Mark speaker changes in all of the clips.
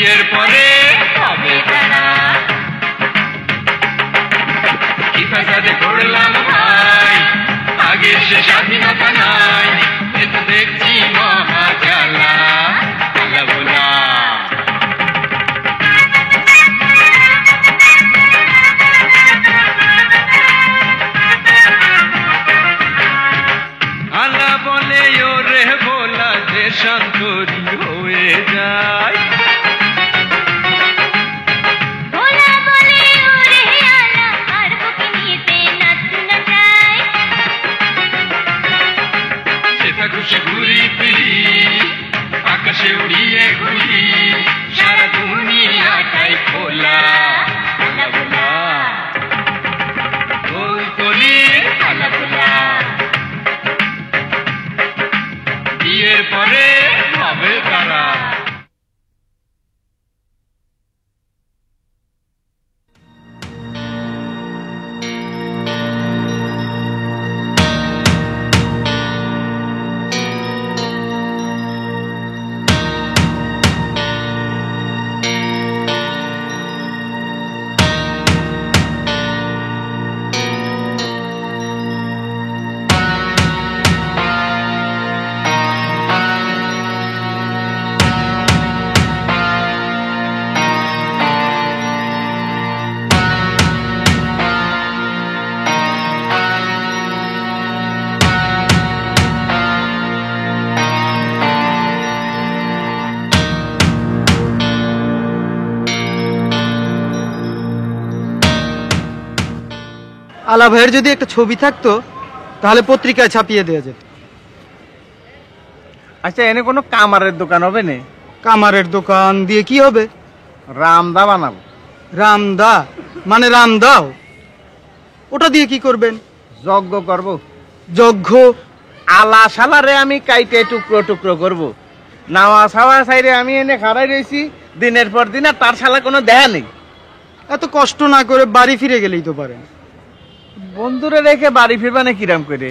Speaker 1: বিয়ের পরে হবে তারা কি ফাসাদে পড়লাম ভাই, আগের সে স্বাধীনতা নাই, এ তো দেখছি মহা জ্বালা বলা। আলা বলে ওরে বলা যে শান্তরি হয়ে যায়, সেটা খুশি ঘুরি ফিরি আকাশে উড়িয়ে ঘুরি, সারা দুনিয়াটাই খোলা আলা বলা, গোল কলি আলা বলা। বিয়ের পরে হবে তারা।
Speaker 2: আলা ভাইয়ের যদি একটা ছবি থাকতো তাহলে পত্রিকায় ছাপিয়ে দেওয়া যেত।
Speaker 3: আচ্ছা, এনে কোনো কামারের দোকান হবে না?
Speaker 2: কামারের দোকান দিয়ে কি হবে?
Speaker 3: রামদা বানাবো।
Speaker 2: রামদা মানে রামদাও? ওটা দিয়ে কি করবেন?
Speaker 3: যজ্ঞ করব।
Speaker 2: যজ্ঞ?
Speaker 3: আলা শালারে আমি কাইটে টুকরো টুকরো করব। নাওয়া সাওয়া সাইরে আমি এনে খাড়াই রয়েছি দিনের পর দিন, আর তার শালা কোনো দেখা নেই।
Speaker 2: এত কষ্ট না করে বাড়ি ফিরে গেলেই তো পারেন।
Speaker 3: বন্ধুরে রেখে বাড়ি ফিরবানে কিরাম করে?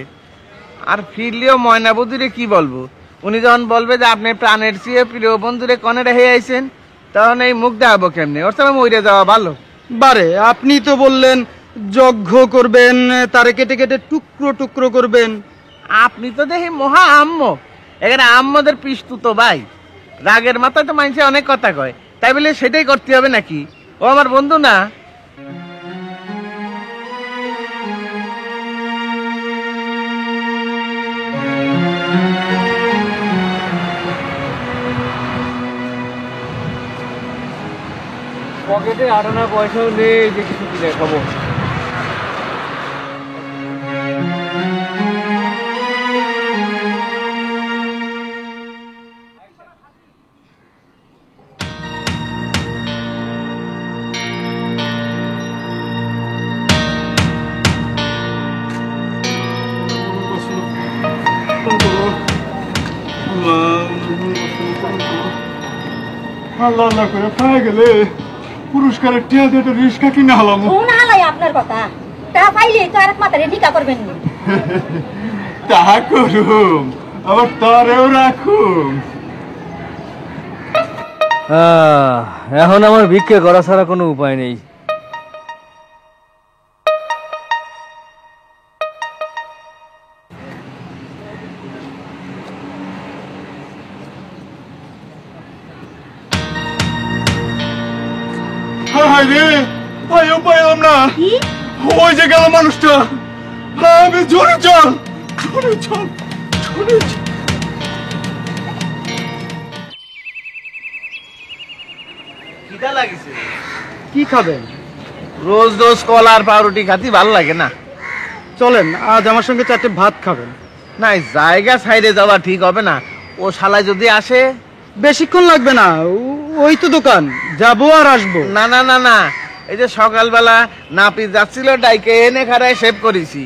Speaker 3: আর ফিরলেও ময়না বধুরে কি বলবো? উনি যখন বলবে যে আপনি প্রাণের চেয়ে প্রিয় বন্ধুরে কনে রেখে আইছেন, তখন এই মুখ দেখাবো কেমনে? ওর সময় মরে যাওয়া ভালো।
Speaker 2: বারে, আপনি তো বললেন যজ্ঞ করবেন, তারে কেটে কেটে টুকরো টুকরো করবেন।
Speaker 3: আপনি তো দেখি মহা আম্ম, এখানে আম্মদের পিস্তু তো ভাই। রাগের মাথায় তো মানুষে অনেক কথা কয়, তাই বলে সেটাই করতে হবে নাকি? ও আমার বন্ধু না।
Speaker 4: পকেটে আটানা পয়সাও নেই যে কিছু কিনে খাবো।
Speaker 5: আল্লাহ আল্লাহ করে পায়ে গেলে পুরস্কারের টিয়া দিয়ে একটা রিস্কা কিনে হলাম।
Speaker 6: হালাই আপনার কথা, তা পাইলে তো আরেক মাথারে টিকা করবেন না।
Speaker 5: তাহা করুম, আবার তরেও রাখুম।
Speaker 4: এখন আমার ভিক্ষে করা ছাড়া কোনো উপায় নেই।
Speaker 5: হায় রে, ভাইও পাইলাম না। ওই যে গেল মানুষটা। আমি জোরে চল, জোরে চল, জোরে চল।
Speaker 3: খিদা লাগিছে।
Speaker 2: কি খাবেন?
Speaker 3: রোজ রোজ কলা আর পাউরুটি খাতি ভালো লাগে না।
Speaker 2: চলেন আজ আমার সঙ্গে 4টে ভাত খাবেন।
Speaker 3: না, জায়গা সাইডে যাওয়া ঠিক হবে না। ও শালায় যদি আসে?
Speaker 2: বেশিক্ষণ লাগবে না, ওই তো দোকান, যাবো আর আসবো।
Speaker 3: না না না না, এই যে সকালবেলা নাপিত যাচ্ছিল ডাইকে এনে খারায় সেভ করেছি,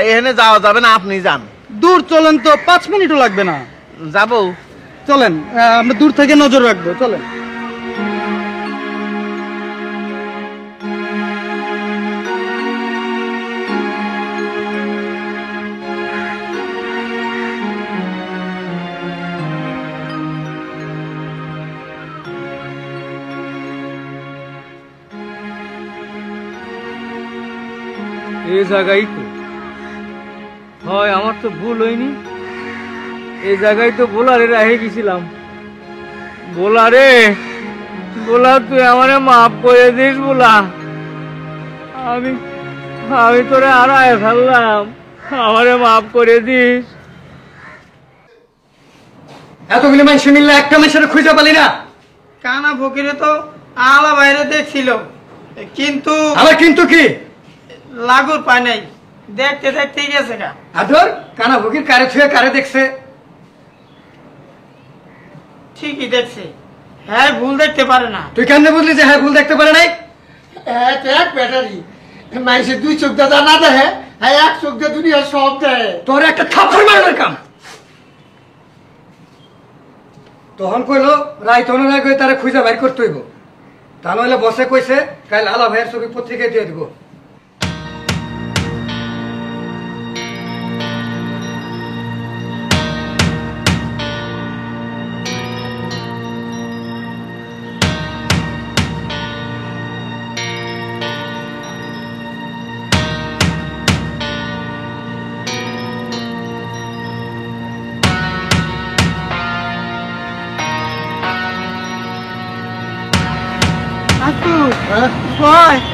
Speaker 3: এখানে যাওয়া যাবে না, আপনি যান।
Speaker 2: দূর চলেন তো, 5 মিনিটও লাগবে না।
Speaker 3: যাবো।
Speaker 2: চলেন, আমরা দূর থেকে নজর রাখবো, চলেন।
Speaker 4: এই জায়গায় তো হয়, আমার তো ভুল হয়নি। এই জায়গায় তো বোলারে রেখে গেছিলাম। বোলারে, বোলা তুই আমারে মাফ করে দিস বোলা। আমি আমি তোরে হারায় ফেললাম, আমারে মাফ করে দিস।
Speaker 2: এতগুলি মানুষ মিললে একটা মানুষের খুঁজে পালি না?
Speaker 7: কানা ফকিরে তো আলা বাইরে দেখছিল, কিন্তু
Speaker 2: আবার কিন্তু কি?
Speaker 7: লাগুর পায় নাই, দেখতে দেখতে গেছে গা।
Speaker 2: আদর কানা ভুকির কারে ছুঁয়ে কারে দেখছে?
Speaker 7: ঠিকই দেখছে, হ্যাঁ ভুল দেখতে পারে না।
Speaker 2: তুই কেমনে বুঝলি যে হ্যাঁ ভুল দেখতে পারে নাই?
Speaker 8: এক ব্যাটারি মানুষের দুই চোখ দাদা না দেখে, হ্যাঁ এক চোখ দিয়ে দুনিয়া সব দেয়।
Speaker 2: তোর একটা থাপ্পড় মারানোর কাম। তখন কইলো রায় তখন রায় তারা খুঁজে বাইর করতে হইব, তা নইলে বসে কইছে কাল আলা ভাইয়ের ছবি পত্রিকায় দিয়ে দিব।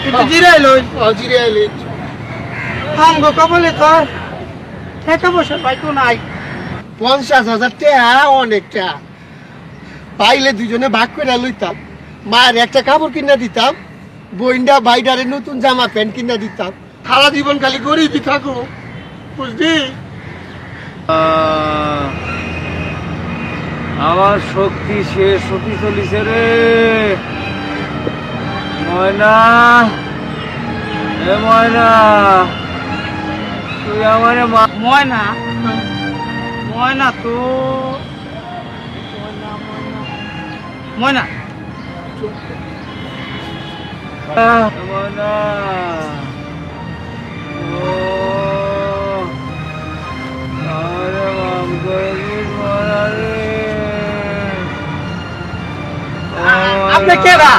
Speaker 7: একটু জিরাই লই।
Speaker 8: জিরে আইলে
Speaker 7: আমগো কবলে তোর টাকা পয়সা পাইতো নাই।
Speaker 8: 50,000 টাকা অনেকটা, পাইলে দুজনে ভাগ করে লইতাম। মায়ের একটা কাপড় কিনা দিতাম, বইন্ডা বাইডারে নতুন জামা প্যান্ট কিনা দিতাম। সারা জীবন খালি গরিবই থাকো, বুঝলি?
Speaker 4: আমার শক্তি শেষ হতে চলিছে রে ময়না। এ ময়না, তুই আমারে
Speaker 7: ময়না, ময়না তো ময়না
Speaker 4: ময়না, ও আমারে মাফ করে দিস ময়না রে।
Speaker 7: আপনি কেডা?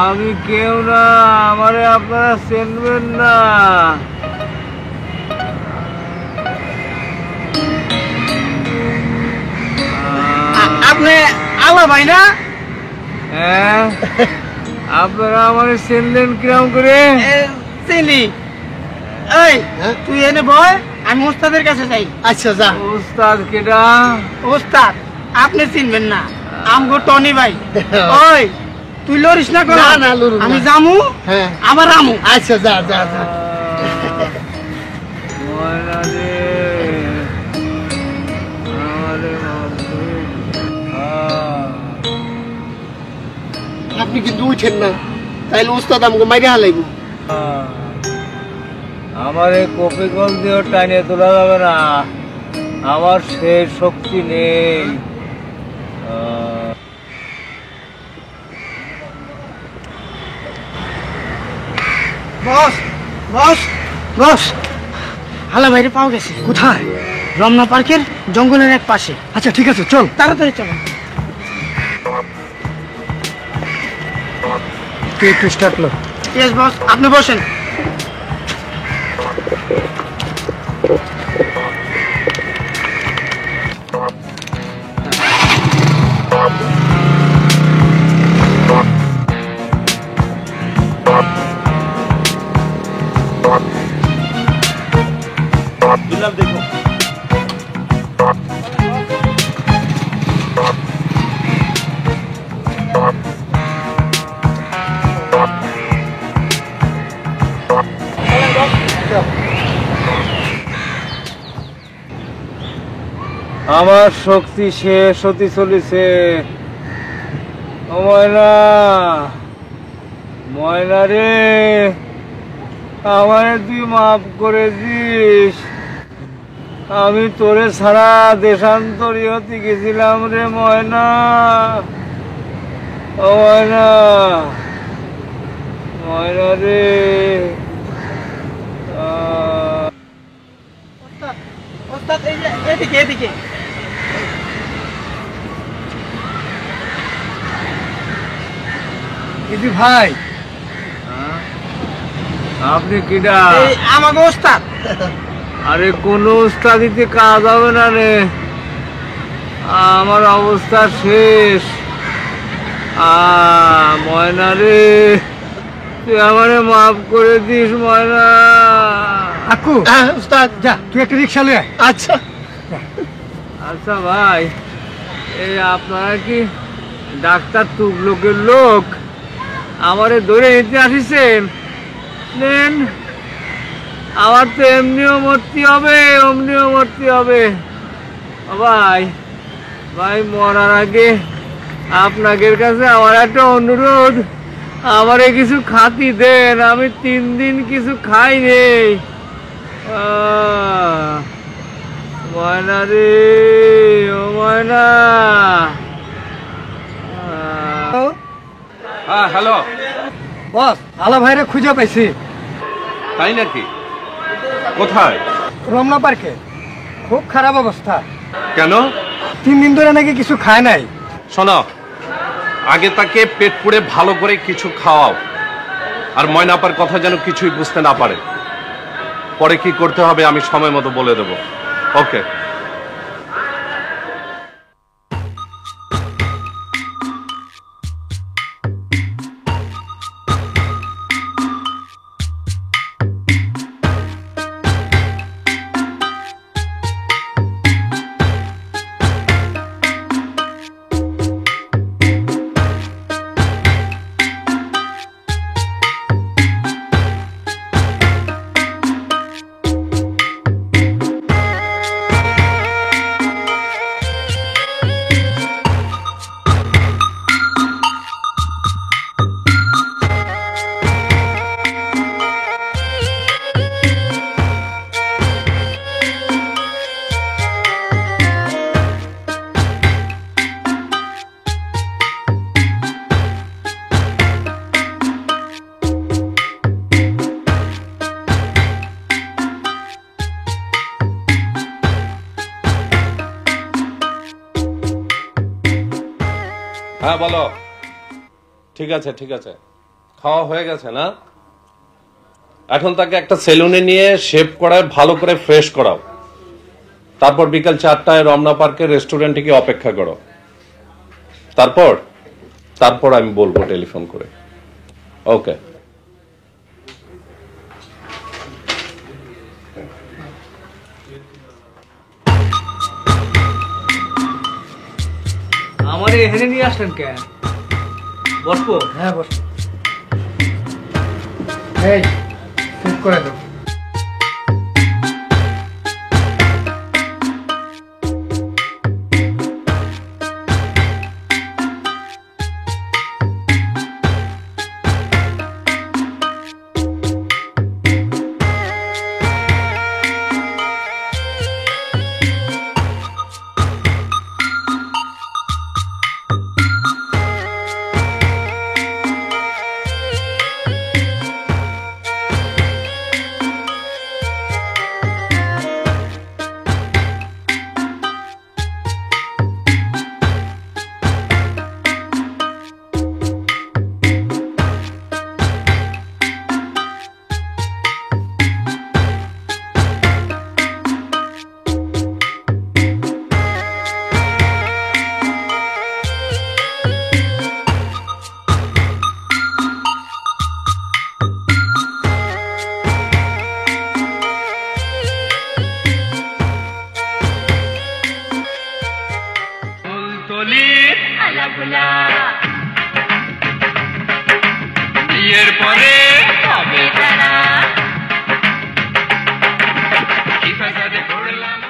Speaker 4: আমি কেউ না, আমারে আপনারা চেনবেন না।
Speaker 7: আপনি আলা ভাই না?
Speaker 4: হ্যাঁ, আপনারা আমারে চেনলেন কিরম করে?
Speaker 7: চিনি। এই তুই এনে বয়, আমি ওস্তাদের কাছে যাই।
Speaker 8: আচ্ছা যা।
Speaker 4: উস্তাদ কেডা?
Speaker 7: ওস্তাদ আপনি চিনবেন না, আমগো টনি ভাই। ওই তুই লড়িস না কর,
Speaker 8: না, না, লড়ুম না।
Speaker 7: আমি জামু,
Speaker 8: হ্যাঁ
Speaker 7: আবার আমু।
Speaker 8: আচ্ছা যা যা যা।
Speaker 4: ময়না রে, আমারে মাফ করে দিস।
Speaker 8: আপনি কিন্তু উঠেন না, তাইলে উস্তাদ আমাকে মাইরে হালাইব।
Speaker 4: আমার এই কপিকল দিয়েও টাইনে তোলা যাবে না, আমার সেই শক্তি নেই।
Speaker 7: বস বস বস, হালা ভাইরে পাওয়া গেছে।
Speaker 2: কোথায়?
Speaker 7: রমনা পার্কের জঙ্গলের এক পাশে।
Speaker 2: আচ্ছা ঠিক আছে, চল
Speaker 7: তাড়াতাড়ি চলো।
Speaker 2: তুই একটু স্টার্ট লো।
Speaker 7: ইয়েস বস, আপনি বসেন।
Speaker 4: আমার শক্তি শেষ হতে চলেছে। ও ময়না, ময়না রে, আমারে তুই মাফ করে দিস। আমি তোরে ছাড়া দেশান্তরী হতে গেছিলাম রে ময়না। ও ময়না, ময়না রে।
Speaker 7: ওস্তাদ এই যে এদিকে এদিকে।
Speaker 2: দিদি ভাই,
Speaker 4: আপনি কিডা?
Speaker 7: এই আমাকে ওস্তাদ।
Speaker 4: আরে কোনো উস্তাদিতে কাজ হবে না রে, আমার অবস্থা শেষ। ময়না রে, তুই আমারে মাফ করে দিস ময়না।
Speaker 2: আকু
Speaker 8: উস্তাদ
Speaker 2: যা তুই একটা রিক্সা লয়ে আয়।
Speaker 8: আচ্ছা
Speaker 4: আচ্ছা ভাই, এই আপনারা কি ডাক্তার তুগলকের লোক? আমারে ধরে নিতে আসিছেন? নেন, আমার তো এমনিও মরতে হবে, অমনিও মরতে হবে। ভাই ভাই, মরার আগে আপনাদের কাছে আমার একটা অনুরোধ, আমারে কিছু খাতি দেন, আমি 3 দিন কিছু খাই নেই। ময়না রে, ও ময়না।
Speaker 1: হ্যাঁ হ্যালো,
Speaker 2: বস আলা ভাইরে খুঁজে পাইছি
Speaker 1: তাই নাকি? কোথায়?
Speaker 2: রমনা পার্কে। খুব খারাপ অবস্থা,
Speaker 1: কেন?
Speaker 2: 3 দিন ধরে নাকি কিছু খায় নাই।
Speaker 1: শোনো, আগে তাকে পেট পুড়ে ভালো করে কিছু খাওয়াও, আর ময়নাপার কথা যেন কিছুই বুঝতে না পারে। পরে কি করতে হবে আমি সময় মতো বলে দেব। ওকে। হ্যাঁ বলো। ঠিক আছে ঠিক আছে, খাওয়া হয়ে গেছে না? এখন তাকে একটা সেলুনে নিয়ে শেভ করায় ভালো করে ফ্রেশ করাও, তারপর বিকাল 4টায় রমনা পার্কের রেস্টুরেন্টে গিয়ে অপেক্ষা করো। তারপর আমি বলবো টেলিফোন করে। ওকে।
Speaker 4: আমারে এখানে নিয়ে আসলেন কেন? বসবো?
Speaker 2: হ্যাঁ বস, এই ঠিক করে দাও।
Speaker 1: বিয়ের পরে